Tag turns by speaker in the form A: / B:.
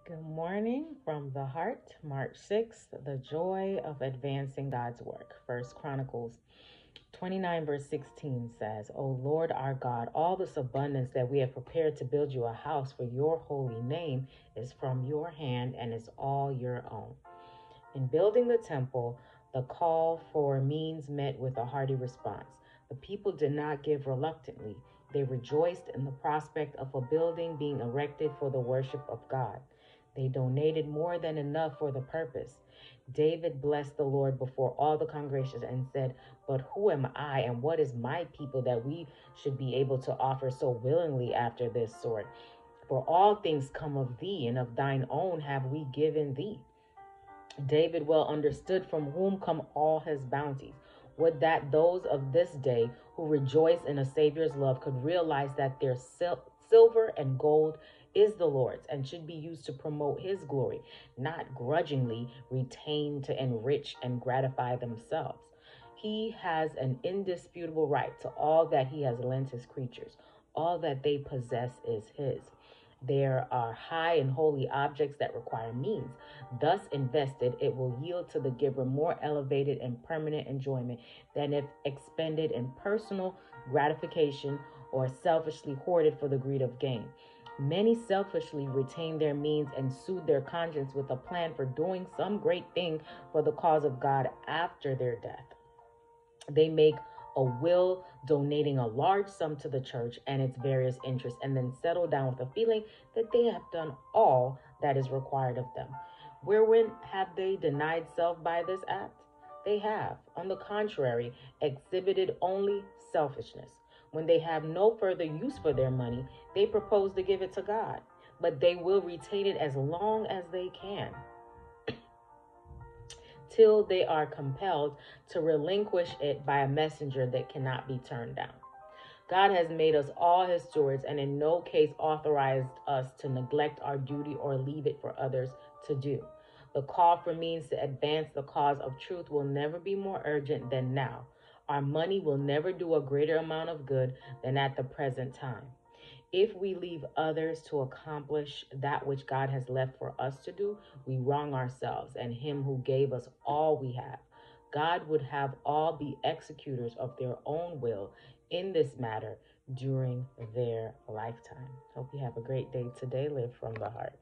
A: Good morning from the heart, March 6th, the joy of advancing God's work. First Chronicles 29 verse 16 says, O Lord our God, all this abundance that we have prepared to build you a house for your holy name is from your hand and is all your own. In building the temple, the call for means met with a hearty response. The people did not give reluctantly. They rejoiced in the prospect of a building being erected for the worship of God. They donated more than enough for the purpose. David blessed the Lord before all the congregation and said, But who am I and what is my people that we should be able to offer so willingly after this sort? For all things come of thee, and of thine own have we given thee. David well understood from whom come all his bounties. Would that those of this day who rejoice in a Savior's love could realize that their silver and gold is the Lord's and should be used to promote his glory, not grudgingly retained to enrich and gratify themselves. He has an indisputable right to all that he has lent his creatures. All that they possess is his. There are high and holy objects that require means. Thus invested, it will yield to the giver more elevated and permanent enjoyment than if expended in personal gratification or selfishly hoarded for the greed of gain. Many selfishly retain their means and soothe their conscience with a plan for doing some great thing for the cause of God after their death. They make a will donating a large sum to the church and its various interests, and then settle down with a feeling that they have done all that is required of them. Wherein have they denied self by this act? They have, on the contrary, exhibited only selfishness. When they have no further use for their money, they propose to give it to God, but they will retain it as long as they can, till they are compelled to relinquish it by a messenger that cannot be turned down. God has made us all his stewards and in no case authorized us to neglect our duty or leave it for others to do. The call for means to advance the cause of truth will never be more urgent than now. Our money will never do a greater amount of good than at the present time. If we leave others to accomplish that which God has left for us to do, we wrong ourselves and him who gave us all we have. God would have all be executors of their own will in this matter during their lifetime. Hope you have a great day today. Live from the heart.